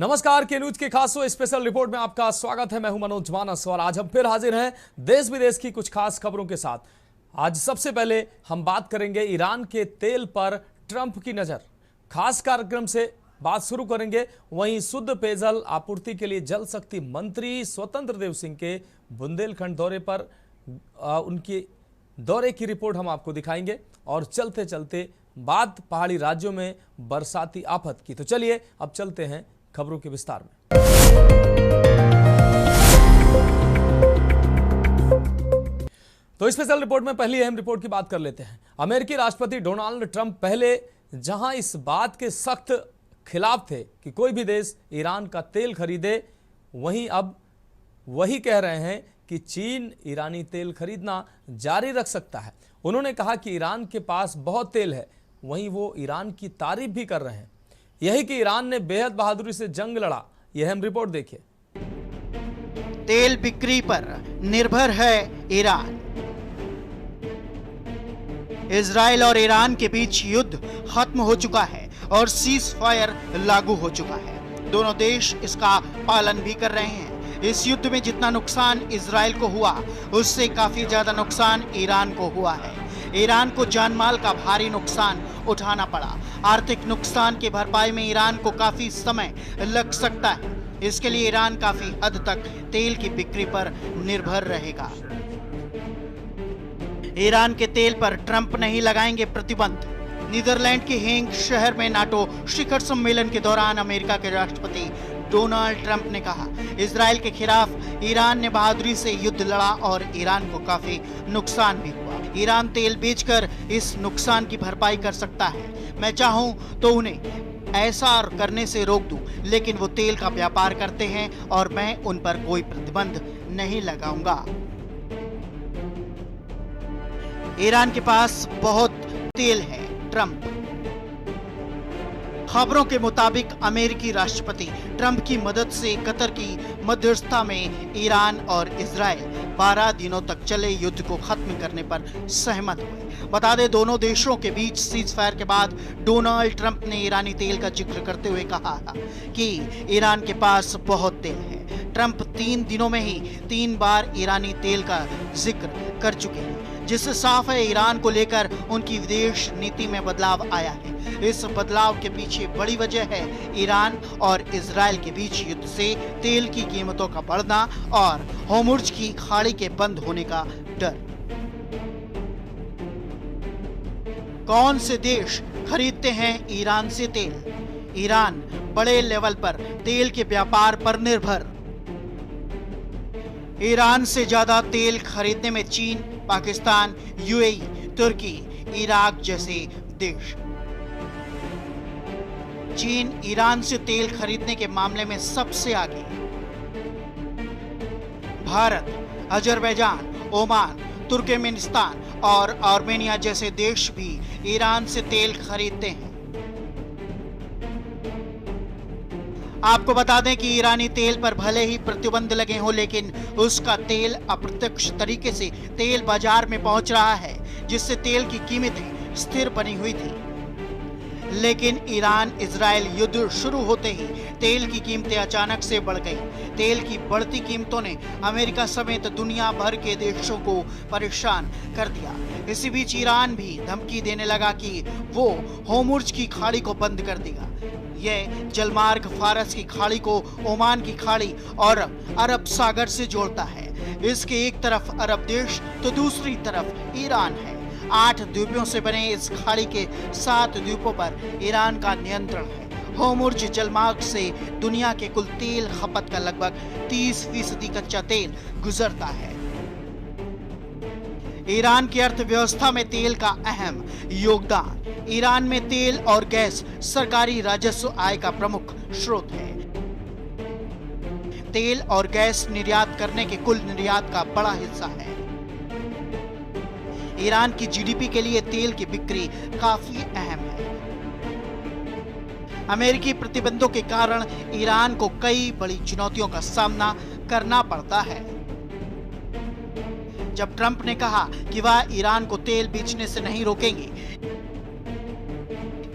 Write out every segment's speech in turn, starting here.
नमस्कार, के न्यूज की खास स्पेशल रिपोर्ट में आपका स्वागत है। मैं हूं मनोज मानस और आज हम फिर हाजिर हैं देश विदेश की कुछ खास खबरों के साथ। आज सबसे पहले हम बात करेंगे ईरान के तेल पर ट्रंप की नजर। खास कार्यक्रम से बात शुरू करेंगे। वहीं शुद्ध पेयजल आपूर्ति के लिए जल शक्ति मंत्री स्वतंत्र देव सिंह के बुंदेलखंड दौरे पर उनके दौरे की रिपोर्ट हम आपको दिखाएंगे। और चलते चलते बात पहाड़ी राज्यों में बरसाती आफत की। तो चलिए अब चलते हैं खबरों के विस्तार में। तो स्पेशल रिपोर्ट में पहली अहम रिपोर्ट की बात कर लेते हैं। अमेरिकी राष्ट्रपति डोनाल्ड ट्रंप पहले जहां इस बात के सख्त खिलाफ थे कि कोई भी देश ईरान का तेल खरीदे, वहीं अब वही कह रहे हैं कि चीन ईरानी तेल खरीदना जारी रख सकता है। उन्होंने कहा कि ईरान के पास बहुत तेल है, वहीं वो ईरान की तारीफ भी कर रहे हैं। यही कि ईरान ने बेहद बहादुरी से जंग लड़ा। यह हम रिपोर्ट देखिए। तेल बिक्री पर निर्भर है ईरान। इजराइल और ईरान के बीच युद्ध खत्म हो चुका है और सीज फायर लागू हो चुका है। दोनों देश इसका पालन भी कर रहे हैं। इस युद्ध में जितना नुकसान इजराइल को हुआ, उससे काफी ज्यादा नुकसान ईरान को हुआ है। ईरान को जानमाल का भारी नुकसान उठाना पड़ा। आर्थिक नुकसान की भरपाई में ईरान को काफी समय लग सकता है। इसके लिए ईरान काफी हद तक तेल की बिक्री पर निर्भर रहेगा। ईरान के तेल पर ट्रंप नहीं लगाएंगे प्रतिबंध। नीदरलैंड के हेग शहर में नाटो शिखर सम्मेलन के दौरान अमेरिका के राष्ट्रपति डोनाल्ड ट्रंप ने कहा, इजराइल के खिलाफ ईरान ने बहादुरी से युद्ध लड़ा और ईरान को काफी नुकसान भी हुआ। ईरान तेल बेचकर इस नुकसान की भरपाई कर सकता है। मैं चाहूं तो उन्हें ऐसा करने से रोक दूं, लेकिन वो तेल का व्यापार करते हैं और मैं उन पर कोई प्रतिबंध नहीं लगाऊंगा। ईरान के पास बहुत तेल है। ट्रंप खबरों के मुताबिक अमेरिकी राष्ट्रपति ट्रंप की मदद से कतर की मध्यस्थता में ईरान और इजराइल 12 दिनों तक चले युद्ध को खत्म करने पर सहमत हुए। बता दें, दोनों देशों के बीच सीज फायर के बाद डोनाल्ड ट्रंप ने ईरानी तेल का जिक्र करते हुए कहा कि ईरान के पास बहुत तेल है। ट्रंप 3 दिनों में ही 3 बार ईरानी तेल का जिक्र कर चुके हैं, जिससे साफ है ईरान को लेकर उनकी विदेश नीति में बदलाव आया है। इस बदलाव के पीछे बड़ी वजह है ईरान और इजराइल के बीच युद्ध से तेल की कीमतों का बढ़ना और होर्मुज़ की खाड़ी के बंद होने का डर। कौन से देश खरीदते हैं ईरान से तेल? ईरान बड़े लेवल पर तेल के व्यापार पर निर्भर। ईरान से ज्यादा तेल खरीदने में चीन, पाकिस्तान, यूएई, तुर्की, इराक जैसे देश। चीन ईरान से तेल खरीदने के मामले में सबसे आगे। भारत, अजरबैजान, ओमान, तुर्कमेनिस्तान और आर्मेनिया जैसे देश भी ईरान से तेल खरीदते हैं। आपको बता दें कि ईरानी तेल पर भले ही प्रतिबंध लगे हों, लेकिन उसका तेल अप्रत्यक्ष तरीके से तेल बाजार में पहुंच रहा है, जिससे तेल की कीमतें स्थिर बनी हुई थी। लेकिन ईरान इजराइल युद्ध शुरू होते ही तेल की कीमतें अचानक से बढ़ गई। तेल की बढ़ती कीमतों ने अमेरिका समेत दुनिया भर के देशों को परेशान कर दिया। इसी बीच ईरान भी धमकी देने लगा कि वो होर्मुज़ की खाड़ी को बंद कर देगा। यह जलमार्ग फारस की खाड़ी को ओमान की खाड़ी और अरब सागर से जोड़ता है। इसके एक तरफ अरब देश तो दूसरी तरफ ईरान है। 8 द्वीपों से बने इस खाड़ी के 7 द्वीपों पर ईरान का नियंत्रण है। होर्मुज़ जलमार्ग से दुनिया के कुल तेल खपत का लगभग 30% कच्चा तेल गुजरता है। ईरान की अर्थव्यवस्था में तेल का अहम योगदान। ईरान में तेल और गैस सरकारी राजस्व आय का प्रमुख स्रोत है। तेल और गैस निर्यात करने के कुल निर्यात का बड़ा हिस्सा है। ईरान की जीडीपी के लिए तेल की बिक्री काफी अहम है। अमेरिकी प्रतिबंधों के कारण ईरान को कई बड़ी चुनौतियों का सामना करना पड़ता है। जब ट्रंप ने कहा कि वह ईरान को तेल बेचने से नहीं रोकेंगे,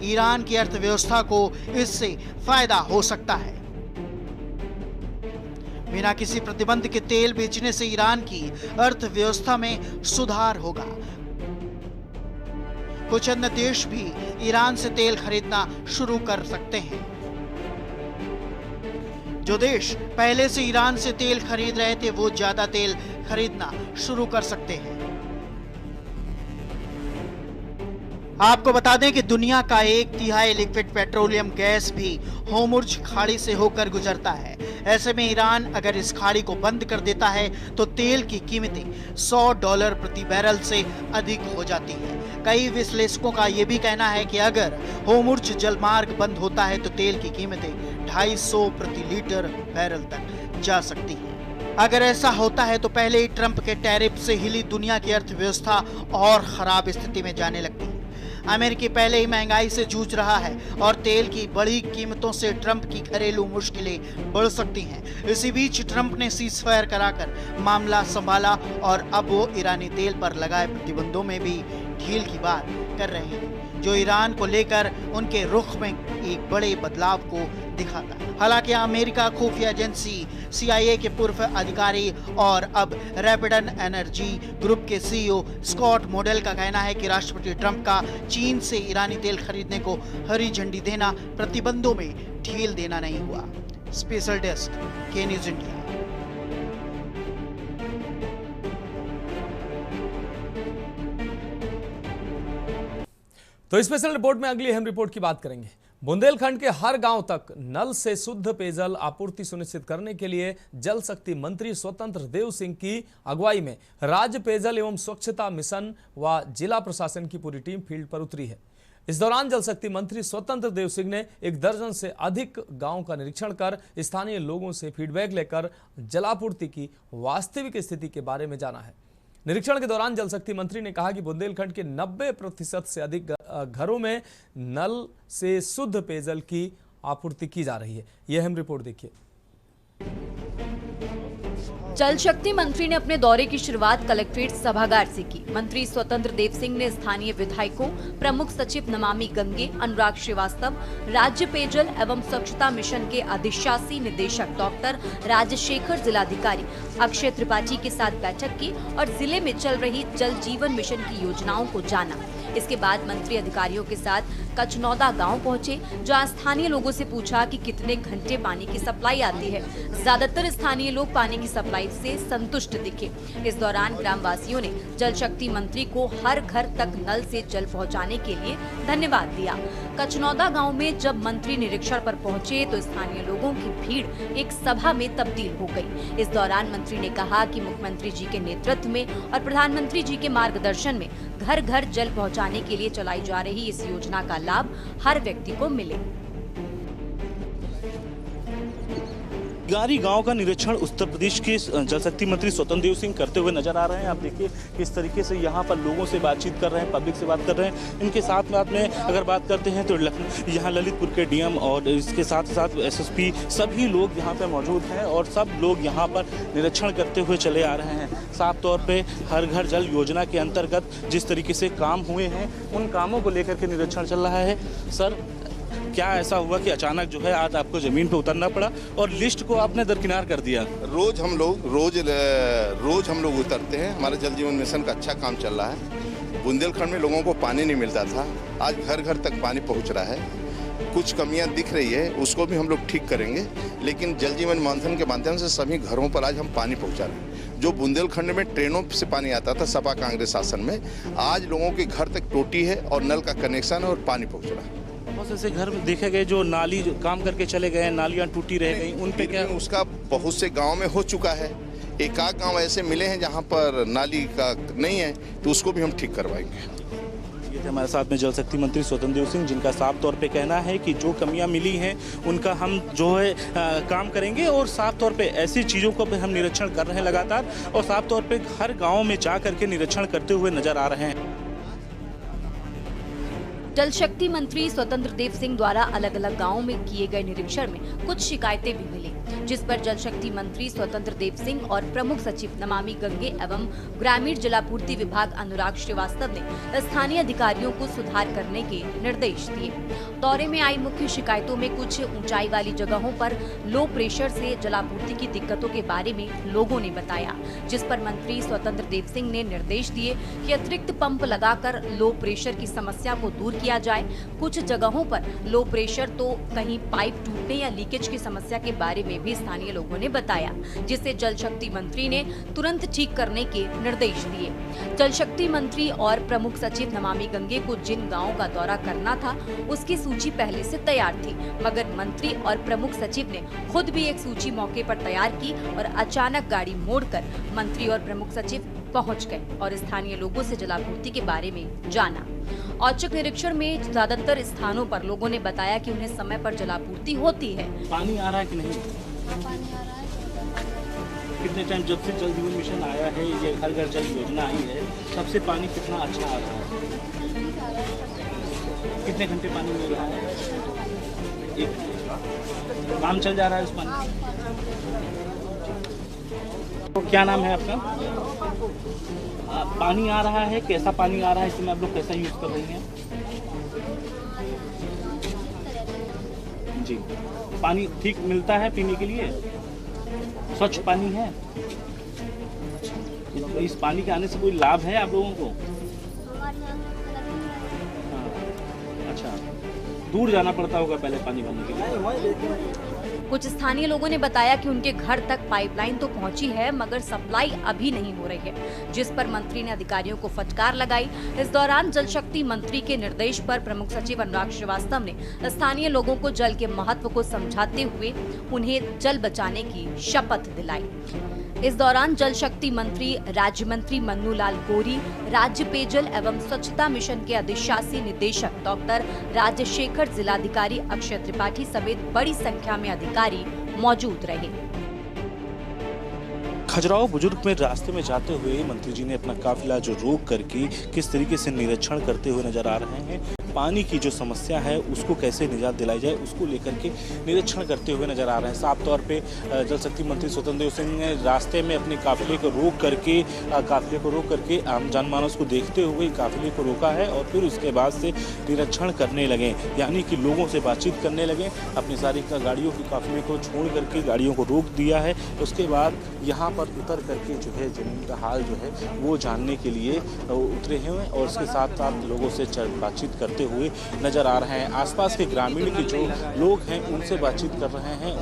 ईरान की अर्थव्यवस्था को इससे फायदा हो सकता है। बिना किसी प्रतिबंध के तेल बेचने से ईरान की अर्थव्यवस्था में सुधार होगा। कुछ अन्य देश भी ईरान से तेल खरीदना शुरू कर सकते हैं। जो देश पहले से ईरान से तेल खरीद रहे थे वो ज्यादा तेल खरीदना शुरू कर सकते हैं। आपको बता दें कि दुनिया का 1/3 लिक्विड पेट्रोलियम गैस भी होर्मुज़ खाड़ी से होकर गुजरता है। ऐसे में ईरान अगर इस खाड़ी को बंद कर देता है तो तेल की कीमतें $100 प्रति बैरल से अधिक हो जाती है। कई विश्लेषकों का यह भी कहना है कि अगर होर्मुज़ जलमार्ग बंद होता है तो तेल की कीमतें 250 प्रति लीटर बैरल तक जा सकती है। अगर ऐसा होता है तो पहले ही ट्रंप के टैरिफ से हिली दुनिया की अर्थव्यवस्था और खराब स्थिति में जाने लगती है। अमेरिकी पहले ही महंगाई से जूझ रहा है और तेल की बढ़ी कीमतों से ट्रंप की घरेलू मुश्किलें बढ़ सकती हैं। इसी बीच ट्रंप ने सीज़फायर कराकर मामला संभाला और अब वो ईरानी तेल पर लगाए प्रतिबंधों में भी ढील की बात कर रहे हैं, जो ईरान को लेकर उनके रुख में एक बड़े बदलाव को दिखाता है। हालांकि अमेरिका खुफिया एजेंसी CIA के पूर्व अधिकारी और अब रैपिडन एनर्जी ग्रुप के CEO स्कॉट मोडेल का कहना है कि राष्ट्रपति ट्रंप का चीन से ईरानी तेल खरीदने को हरी झंडी देना प्रतिबंधों में ढील देना नहीं हुआ। स्पेशल डेस्क के न्यूज़ इंडिया। तो स्पेशल रिपोर्ट में अगली अहम रिपोर्ट की बात करेंगे। बुंदेलखंड के हर गांव तक नल से शुद्ध पेयजल आपूर्ति सुनिश्चित करने के लिए जल शक्ति मंत्री स्वतंत्र देव सिंह की अगुवाई में राज्य पेयजल एवं स्वच्छता मिशन व जिला प्रशासन की पूरी टीम फील्ड पर उतरी है। इस दौरान जल शक्ति मंत्री स्वतंत्र देव सिंह ने 1 दर्जन से अधिक गांवों का निरीक्षण कर स्थानीय लोगों से फीडबैक लेकर जलापूर्ति की वास्तविक स्थिति के बारे में जाना है। निरीक्षण के दौरान जल शक्ति मंत्री ने कहा कि बुंदेलखंड के 90% से अधिक घरों में नल से शुद्ध पेयजल की आपूर्ति की जा रही है। यह अहम रिपोर्ट देखिए। जल शक्ति मंत्री ने अपने दौरे की शुरुआत कलेक्ट्रेट सभागार से की। मंत्री स्वतंत्र देव सिंह ने स्थानीय विधायकों, प्रमुख सचिव नमामि गंगे अनुराग श्रीवास्तव, राज्य पेयजल एवं स्वच्छता मिशन के अधिशासी निदेशक डॉक्टर राजशेखर, जिलाधिकारी अक्षय त्रिपाठी के साथ बैठक की और जिले में चल रही जल जीवन मिशन की योजनाओं को जाना। इसके बाद मंत्री अधिकारियों के साथ कचनौदा गांव पहुंचे, जहां स्थानीय लोगों से पूछा कि कितने घंटे पानी की सप्लाई आती है। ज्यादातर स्थानीय लोग पानी की सप्लाई से संतुष्ट दिखे। इस दौरान ग्रामवासियों ने जल शक्ति मंत्री को हर घर तक नल से जल पहुंचाने के लिए धन्यवाद दिया। कचनौदा गांव में जब मंत्री निरीक्षण पर पहुंचे तो स्थानीय लोगों की भीड़ एक सभा में तब्दील हो गई। इस दौरान मंत्री ने कहा कि मुख्यमंत्री जी के नेतृत्व में और प्रधानमंत्री जी के मार्गदर्शन में घर घर जल पहुंचाने के लिए चलाई जा रही इस योजना का लाभ हर व्यक्ति को मिले। गारी गांव का निरीक्षण उत्तर प्रदेश के जल शक्ति मंत्री स्वतंत्र देव सिंह करते हुए नजर आ रहे हैं। आप देखिए किस तरीके से यहाँ पर लोगों से बातचीत कर रहे हैं, पब्लिक से बात कर रहे हैं। इनके साथ में अगर बात करते हैं तो यहाँ ललितपुर के DM और इसके साथ साथ SSP सभी लोग यहाँ पे मौजूद हैं और सब लोग यहाँ पर निरीक्षण करते हुए चले आ रहे हैं। साफ तौर पे हर घर जल योजना के अंतर्गत जिस तरीके से काम हुए हैं उन कामों को लेकर के निरीक्षण चल रहा है। सर, क्या ऐसा हुआ कि अचानक जो है आज आपको जमीन पे उतरना पड़ा और लिस्ट को आपने दरकिनार कर दिया? रोज हम लोग उतरते हैं। हमारे जल जीवन मिशन का अच्छा काम चल रहा है। बुंदेलखंड में लोगों को पानी नहीं मिलता था, आज घर घर तक पानी पहुंच रहा है। कुछ कमियां दिख रही है, उसको भी हम लोग ठीक करेंगे, लेकिन जल जीवन मिशन के माध्यम से सभी घरों पर आज हम पानी पहुंचा रहे हैं। जो बुंदेलखंड में ट्रेनों से पानी आता था सपा कांग्रेस शासन में, आज लोगों के घर तक टोटी है और नल का कनेक्शन है और पानी पहुंच रहा है। बहुत ऐसे घर में देखे गए जो नाली जो काम करके चले गए, नालियां टूटी रह गई, उन पे क्या? उसका बहुत से गांव में हो चुका है। एक आध गांव ऐसे मिले हैं जहां पर नाली का नहीं है, तो उसको भी हम ठीक करवाएंगे। ये थे हमारे साथ में जल शक्ति मंत्री स्वतंत्र देव सिंह, जिनका साफ तौर पे कहना है कि जो कमियां मिली हैं उनका हम जो है काम करेंगे और साफ तौर पे ऐसी चीज़ों को हम निरीक्षण कर रहे हैं लगातार और साफ तौर पे हर गाँव में जा करके निरीक्षण करते हुए नजर आ रहे हैं। जल शक्ति मंत्री स्वतंत्र देव सिंह द्वारा अलग अलग गांवों में किए गए निरीक्षण में कुछ शिकायतें भी मिली, जिस पर जल शक्ति मंत्री स्वतंत्र देव सिंह और प्रमुख सचिव नमामि गंगे एवं ग्रामीण जलापूर्ति विभाग अनुराग श्रीवास्तव ने स्थानीय अधिकारियों को सुधार करने के निर्देश दिए। दौरे में आई मुख्य शिकायतों में कुछ ऊंचाई वाली जगहों पर लो प्रेशर से जलापूर्ति की दिक्कतों के बारे में लोगों ने बताया, जिस पर मंत्री स्वतंत्र देव सिंह ने निर्देश दिए कि अतिरिक्त पंप लगाकर लो प्रेशर की समस्या को दूर किया जाए। कुछ जगहों पर लो प्रेशर तो कहीं पाइप टूटने या लीकेज की समस्या के बारे में भी स्थानीय लोगों ने बताया, जिसे जल शक्ति मंत्री ने तुरंत ठीक करने के निर्देश दिए। जल शक्ति मंत्री और प्रमुख सचिव नमामि गंगे को जिन गाँवों का दौरा करना था उसकी सूची पहले से तैयार थी, मगर मंत्री और प्रमुख सचिव ने खुद भी एक सूची मौके पर तैयार की और अचानक गाड़ी मोड़कर मंत्री और प्रमुख सचिव पहुंच गए और स्थानीय लोगों से जलापूर्ति के बारे में जाना। औचक निरीक्षण में ज्यादातर स्थानों पर लोगों ने बताया कि उन्हें समय पर जलापूर्ति होती है। पानी आ रहा है कि नहीं? पानी आ रहा है। कितने टाइम जब से जल जीवन मिशन आया है, ये घर घर जल योजना आई है, तब से पानी कितना अच्छा आ रहा है? कितने घंटे पानी मिल रहा है? एक काम चल जा रहा है उस पानी। तो क्या नाम है आपका? पानी आ रहा है, कैसा पानी आ रहा है, इसमें आप लोग कैसा यूज कर रही हैं? जी, पानी ठीक मिलता है पीने के लिए? स्वच्छ पानी है? इस पानी के आने से कोई लाभ है आप लोगों को? हाँ, अच्छा, दूर जाना पड़ता होगा पहले पानी भरने के लिए। कुछ स्थानीय लोगों ने बताया कि उनके घर तक पाइपलाइन तो पहुंची है, मगर सप्लाई अभी नहीं हो रही है, जिस पर मंत्री ने अधिकारियों को फटकार लगाई। इस दौरान जल शक्ति मंत्री के निर्देश पर प्रमुख सचिव अनुराग श्रीवास्तव ने स्थानीय लोगों को जल के महत्व को समझाते हुए उन्हें जल बचाने की शपथ दिलाई। इस दौरान जल शक्ति मंत्री राज्य मंत्री मन्नू लाल गोरी, राज्य पेयजल एवं स्वच्छता मिशन के अधिशासी निदेशक डॉक्टर राजशेखर, जिलाधिकारी अक्षय त्रिपाठी समेत बड़ी संख्या में अधिकारी मौजूद रहे। खजुराहो बुजुर्ग में रास्ते में जाते हुए मंत्री जी ने अपना काफिला जो रोक करके किस तरीके से निरीक्षण करते हुए नजर आ रहे हैं। पानी की जो समस्या है उसको कैसे निजात दिलाई जाए उसको लेकर के निरीक्षण करते हुए नजर आ रहे हैं। साफ तौर पे जल शक्ति मंत्री स्वतंत्र देव सिंह ने रास्ते में अपने काफिले को रोक करके आम जनमानस को देखते हुए काफिले को रोका है और फिर उसके बाद से निरीक्षण करने लगे, यानी कि लोगों से बातचीत करने लगे। अपनी सारी गाड़ियों के काफिले को छोड़ करके गाड़ियों को रोक दिया है। उसके बाद यहाँ पर उतर करके जो है जमीन का हाल जो है वो जानने के लिए उतरे हैं और उसके साथ साथ लोगों से बातचीत करते हुए नजर आ रहे हैं। आसपास के ग्रामीण के जो लोग हैं उनसे बातचीत कर रहे हैं,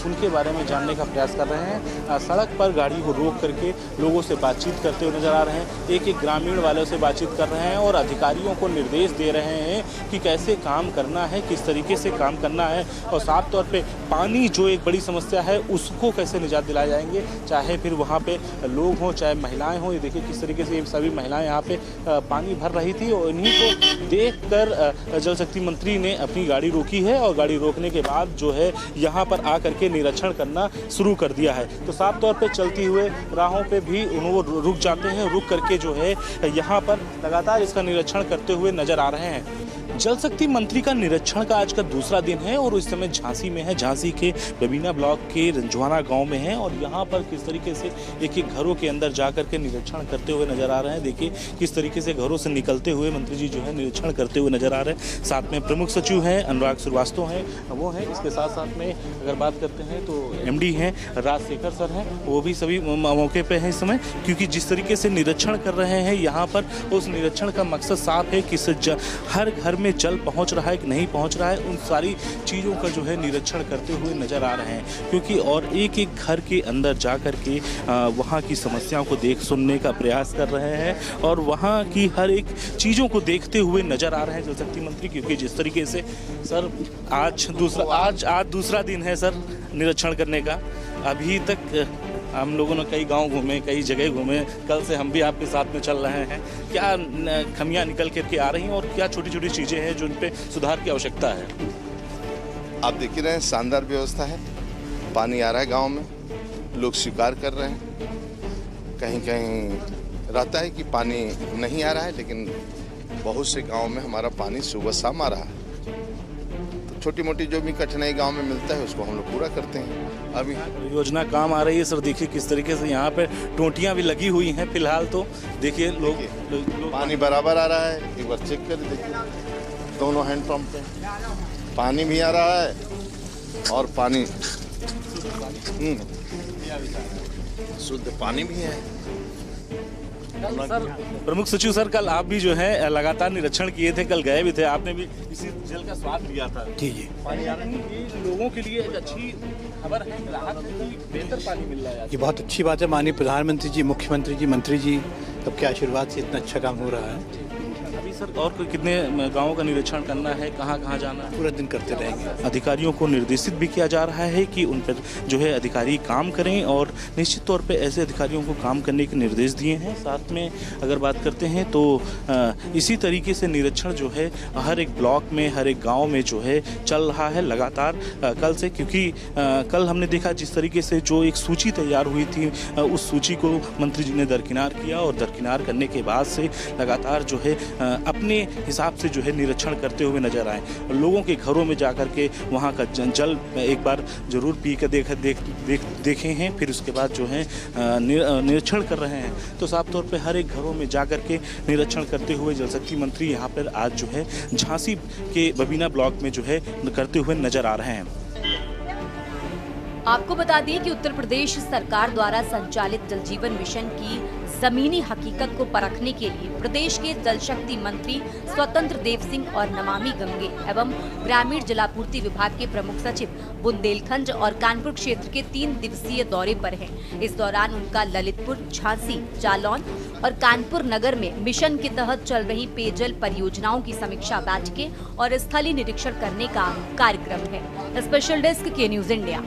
उनके बारे में जानने का प्रयास कर रहे हैं। सड़क पर गाड़ी को रोक करके लोगों से बातचीत करते हुए नजर आ रहे हैं। एक एक ग्रामीण वालों से बातचीत कर रहे हैं और अधिकारियों को निर्देश दे रहे हैं कि कैसे काम करना है, किस तरीके से काम करना है और साफ तौर पे पानी जो एक बड़ी समस्या है उसको कैसे निजात दिलाए जाएंगे, चाहे फिर वहाँ पे लोग हों चाहे महिलाएं हों। ये देखिए किस तरीके से ये सभी महिलाएं यहाँ पे पानी भर रही थी और इन्हीं को देख कर जल शक्ति मंत्री ने अपनी गाड़ी रोकी है और गाड़ी रोकने के बाद जो है यहाँ पर आकर के निरीक्षण करना शुरू कर दिया है। तो साफ तौर पे चलती हुए राहों पे भी उन्होंने रुक जाते हैं, रुक करके जो है यहाँ पर लगातार इसका निरीक्षण करते हुए नजर आ रहे हैं। जल शक्ति मंत्री का निरीक्षण का आज का दूसरा दिन है और इस समय झांसी में है। झांसी के बबीना ब्लॉक के रंजवाना गांव में है और यहाँ पर किस तरीके से एक एक घरों के अंदर जा करके निरीक्षण करते हुए नजर आ रहे हैं। देखिए किस तरीके से घरों से निकलते हुए मंत्री जी जो है निरीक्षण करते हुए नजर आ रहे हैं। साथ में प्रमुख सचिव हैं अनुराग श्रीवास्तव हैं, वो हैं। इसके साथ साथ में अगर बात करते हैं तो MD हैं राजशेखर सर हैं, वो भी सभी मौके पर हैं इस समय, क्योंकि जिस तरीके से निरीक्षण कर रहे हैं यहाँ पर उस निरीक्षण का मकसद साफ है कि हर घर में जल पहुंच रहा है कि नहीं पहुंच रहा है, उन सारी चीज़ों का जो है निरीक्षण करते हुए नजर आ रहे हैं। क्योंकि और एक एक घर के अंदर जा कर के वहाँ की समस्याओं को सुनने का प्रयास कर रहे हैं और वहाँ की हर एक चीज़ों को देखते हुए नजर आ रहे हैं जल शक्ति मंत्री। क्योंकि जिस तरीके से सर आज दूसरा दिन है सर निरीक्षण करने का। अभी तक हम लोगों ने कई गांव घूमे, कई जगह घूमे, कल से हम भी आपके साथ में चल रहे हैं। क्या खमियां निकल करके आ रही हैं और क्या छोटी छोटी चीज़ें हैं जो उन पे सुधार की आवश्यकता है? आप देख ही रहे हैं, शानदार व्यवस्था है। पानी आ रहा है गांव में, लोग स्वीकार कर रहे हैं। कहीं कहीं रहता है कि पानी नहीं आ रहा है, लेकिन बहुत से गांव में हमारा पानी सुबह शाम आ रहा है। तो छोटी मोटी जो भी कठिनाई गांव में मिलता है उसको हम लोग पूरा करते हैं। अभी योजना काम आ रही है सर। देखिए किस तरीके से यहाँ पे टोंटियाँ भी लगी हुई हैं फिलहाल। तो देखिए लोग पानी बराबर आ रहा है, एक बार चेक कर देखिए, दोनों हैंडपंप पे पानी भी आ रहा है और पानी शुद्ध पानी भी है। सर प्रमुख सचिव सर, कल आप भी जो है लगातार निरीक्षण किए थे, कल गए भी थे, आपने भी इसी जल का स्वाद लिया था। जी। पानी आ रहा है, ये लोगों के लिए एक अच्छी खबर है, राहत है कि बेहतर पानी मिल रहा है। ये बहुत अच्छी बात है। माननीय प्रधानमंत्री जी, मुख्यमंत्री जी, मंत्री जी सबके आशीर्वाद से इतना अच्छा काम हो रहा है। अभी सर और कितने गांवों का निरीक्षण करना है, कहाँ कहाँ जाना है? पूरा दिन करते रहेंगे। अधिकारियों को निर्देशित भी किया जा रहा है कि उन पर जो है अधिकारी काम करें और निश्चित तौर पे ऐसे अधिकारियों को काम करने के निर्देश दिए हैं। साथ में अगर बात करते हैं तो इसी तरीके से निरीक्षण जो है हर एक ब्लॉक में, हर एक गांव में जो है चल रहा है लगातार कल से। क्योंकि कल हमने देखा जिस तरीके से जो एक सूची तैयार हुई थी उस सूची को मंत्री जी ने दरकिनार किया और दरकिनार करने के बाद से लगातार जो है अपने हिसाब से जो है निरीक्षण करते हुए नजर आए। लोगों के घरों में जाकर के वहाँ का जल एक बार जरूर पी कर देखे हैं, फिर उसके बाद जो है निरीक्षण कर रहे हैं। तो साफ तौर पे हर एक घरों में जाकर के निरीक्षण करते हुए जल शक्ति मंत्री यहाँ पर आज जो है झांसी के बबीना ब्लॉक में जो है करते हुए नजर आ रहे हैं। आपको बता दें कि उत्तर प्रदेश सरकार द्वारा संचालित जल जीवन मिशन की जमीनी हकीकत को परखने के लिए प्रदेश के जल शक्ति मंत्री स्वतंत्र देव सिंह और नमामि गंगे एवं ग्रामीण जलापूर्ति विभाग के प्रमुख सचिव बुंदेलखंड और कानपुर क्षेत्र के 3 दिवसीय दौरे पर हैं। इस दौरान उनका ललितपुर, झांसी, जालौन और कानपुर नगर में मिशन के तहत चल रही पेयजल परियोजनाओं की समीक्षा बैठकें और स्थलीय निरीक्षण करने का कार्यक्रम है। स्पेशल डेस्क के न्यूज इंडिया।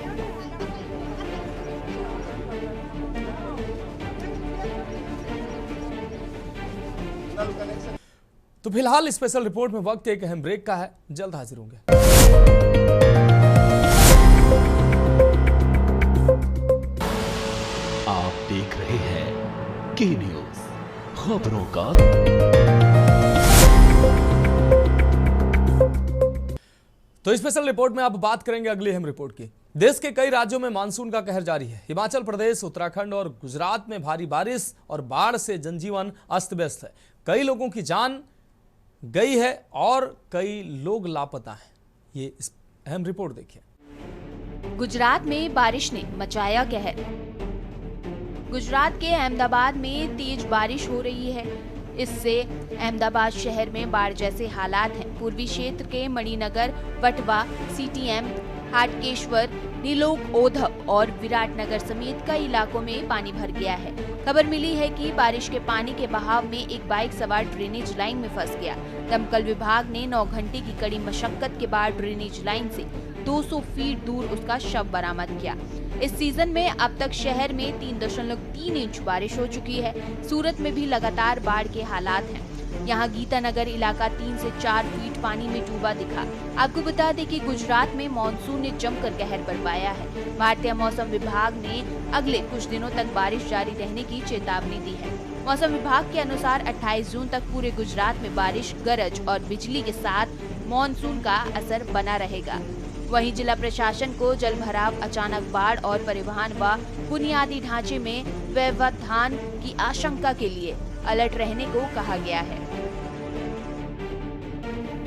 तो फिलहाल स्पेशल रिपोर्ट में वक्त एक अहम ब्रेक का है, जल्द हाजिर होंगे। आप देख रहे हैं के न्यूज, खबरों का। तो स्पेशल रिपोर्ट में आप बात करेंगे अगली अहम रिपोर्ट की। देश के कई राज्यों में मानसून का कहर जारी है। हिमाचल प्रदेश, उत्तराखंड और गुजरात में भारी बारिश और बाढ़ से जनजीवन अस्त व्यस्त है। कई लोगों की जान गई है और कई लोग लापता हैं। ये इस अहम रिपोर्ट देखिए। गुजरात में बारिश ने मचाया कहर। गुजरात के अहमदाबाद में तेज बारिश हो रही है। इससे अहमदाबाद शहर में बाढ़ जैसे हालात हैं। पूर्वी क्षेत्र के मणिनगर, वटवा, सीटीएम, हाटकेश्वर, नीलोक, ओधव और विराटनगर समेत कई इलाकों में पानी भर गया है। खबर मिली है कि बारिश के पानी के बहाव में एक बाइक सवार ड्रेनेज लाइन में फंस गया। दमकल विभाग ने 9 घंटे की कड़ी मशक्कत के बाद ड्रेनेज लाइन से 200 फीट दूर उसका शव बरामद किया। इस सीजन में अब तक शहर में 3.3 इंच बारिश हो चुकी है। सूरत में भी लगातार बाढ़ के हालात हैं। यहाँ गीतानगर इलाका 3 से 4 फीट पानी में डूबा दिखा। आपको बता दें कि गुजरात में मानसून ने जमकर कहर बरपाया है। भारतीय मौसम विभाग ने अगले कुछ दिनों तक बारिश जारी रहने की चेतावनी दी है। मौसम विभाग के अनुसार 28 जून तक पूरे गुजरात में बारिश, गरज और बिजली के साथ मानसून का असर बना रहेगा। वहीं जिला प्रशासन को जल भराव, अचानक बाढ़ और परिवहन व बुनियादी ढांचे में व्यवधान की आशंका के लिए अलर्ट रहने को कहा गया है।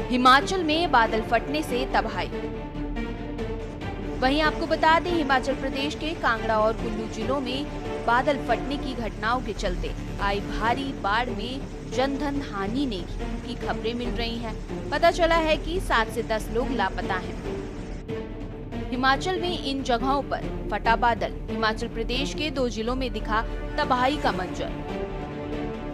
हिमाचल में बादल फटने से तबाही। वहीं आपको बता दें, हिमाचल प्रदेश के कांगड़ा और कुल्लू जिलों में बादल फटने की घटनाओं के चलते आई भारी बाढ़ में जनधन हानि की खबरें मिल रही हैं। पता चला है कि 7 से 10 लोग लापता हैं। हिमाचल में इन जगहों पर फटा बादल। हिमाचल प्रदेश के 2 जिलों में दिखा तबाही का मंजर।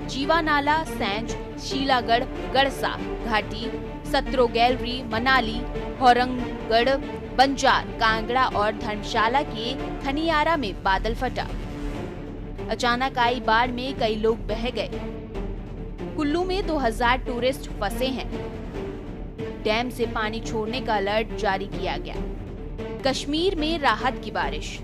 जीवानाला, सैंज, शीलागढ़, गड़सा घाटी, सत्रो गैलरी, मनाली, होरंगगढ़, बंजार, कांगड़ा और धर्मशाला के खनियारा में बादल फटा। अचानक आई बाढ़ में कई लोग बह गए। कुल्लू में 2000 टूरिस्ट फंसे हैं। डैम से पानी छोड़ने का अलर्ट जारी किया गया। कश्मीर में राहत की बारिश।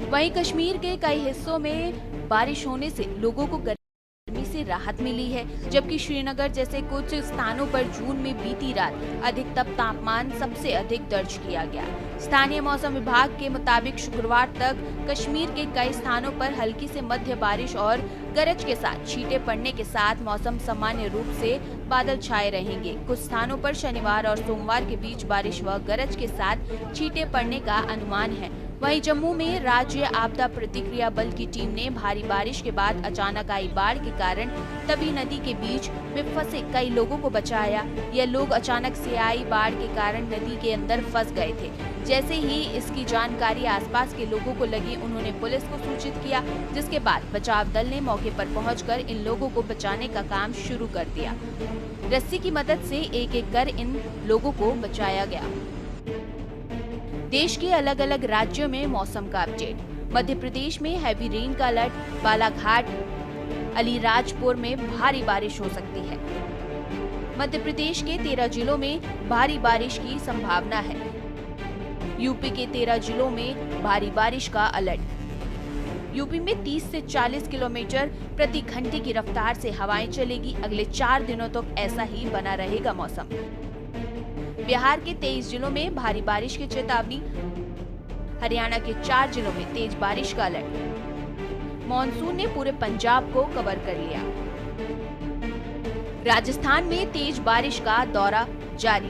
वहीं कश्मीर के कई हिस्सों में बारिश होने से लोगों को गर्मी से से राहत मिली है, जबकि श्रीनगर जैसे कुछ स्थानों पर जून में बीती रात अधिकतम तापमान सबसे अधिक दर्ज किया गया। स्थानीय मौसम विभाग के मुताबिक शुक्रवार तक कश्मीर के कई स्थानों पर हल्की से मध्य बारिश और गरज के साथ छींटे पड़ने के साथ मौसम सामान्य रूप से बादल छाए रहेंगे। कुछ स्थानों पर शनिवार और सोमवार के बीच बारिश व गरज के साथ छींटे पड़ने का अनुमान है। वहीं जम्मू में राज्य आपदा प्रतिक्रिया बल की टीम ने भारी बारिश के बाद अचानक आई बाढ़ के कारण तवी नदी के बीच में फंसे कई लोगों को बचाया। यह लोग अचानक से आई बाढ़ के कारण नदी के अंदर फंस गए थे। जैसे ही इसकी जानकारी आसपास के लोगों को लगी, उन्होंने पुलिस को सूचित किया, जिसके बाद बचाव दल ने मौके पर पहुंचकर इन लोगों को बचाने का काम शुरू कर दिया। रस्सी की मदद से एक एक कर इन लोगों को बचाया गया। देश के अलग अलग राज्यों में मौसम का अपडेट। मध्य प्रदेश में हैवी रेन का अलर्ट, बालाघाट, अलीराजपुर में भारी बारिश हो सकती है। मध्य प्रदेश के 13 जिलों में भारी बारिश की संभावना है। यूपी के 13 जिलों में भारी बारिश का अलर्ट। यूपी में 30 से 40 किलोमीटर प्रति घंटे की रफ्तार से हवाएं चलेगी। अगले 4 दिनों तक ऐसा ही बना रहेगा मौसम। बिहार के 23 जिलों में भारी बारिश की चेतावनी। हरियाणा के 4 जिलों में तेज बारिश का अलर्ट। मॉनसून ने पूरे पंजाब को कवर कर लिया। राजस्थान में तेज बारिश का दौरा जारी।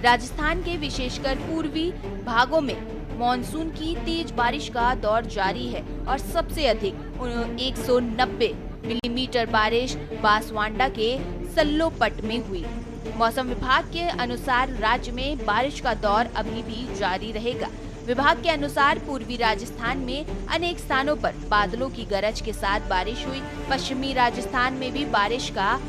राजस्थान के विशेषकर पूर्वी भागों में मॉनसून की तेज बारिश का दौर जारी है और सबसे अधिक 190 मिलीमीटर बारिश बांसवाड़ा के सल्लोपट में हुई। मौसम विभाग के अनुसार राज्य में बारिश का दौर अभी भी जारी रहेगा। विभाग के अनुसार पूर्वी राजस्थान में अनेक स्थानों पर बादलों की गरज के साथ बारिश हुई। पश्चिमी राजस्थान में भी बारिश का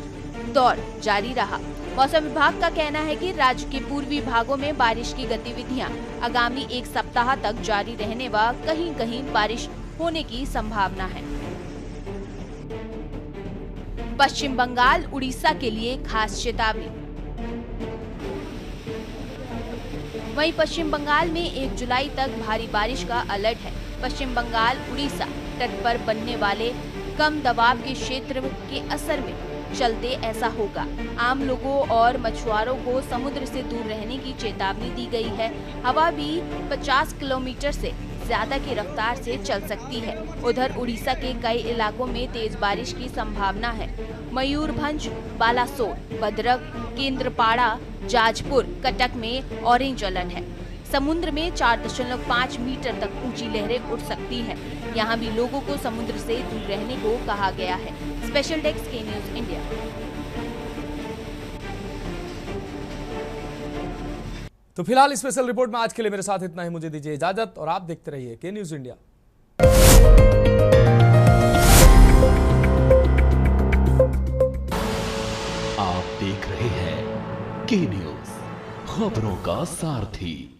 दौर जारी रहा। मौसम विभाग का कहना है कि राज्य के पूर्वी भागों में बारिश की गतिविधियां आगामी एक सप्ताह तक जारी रहने व कहीं-कहीं बारिश होने की संभावना है। पश्चिम बंगाल, उड़ीसा के लिए खास चेतावनी। वहीं पश्चिम बंगाल में 1 जुलाई तक भारी बारिश का अलर्ट है। पश्चिम बंगाल, उड़ीसा तट पर बनने वाले कम दबाव के क्षेत्र के असर में चलते ऐसा होगा। आम लोगों और मछुआरों को समुद्र से दूर रहने की चेतावनी दी गई है। हवा भी 50 किलोमीटर से ज्यादा की रफ्तार से चल सकती है। उधर उड़ीसा के कई इलाकों में तेज बारिश की संभावना है। मयूरभंज, बालासोर, भद्रक, केंद्रपाड़ा, जाजपुर, कटक में ऑरेंज अलर्ट है। समुद्र में 4.5 मीटर तक ऊंची लहरें उठ सकती हैं। यहाँ भी लोगों को समुद्र से दूर रहने को कहा गया है। स्पेशल डेस्क के न्यूज इंडिया। तो फिलहाल स्पेशल रिपोर्ट में आज के लिए मेरे साथ इतना ही। मुझे दीजिए इजाजत और आप देखते रहिए के न्यूज इंडिया। आप देख रहे हैं के न्यूज, खबरों का सारथी।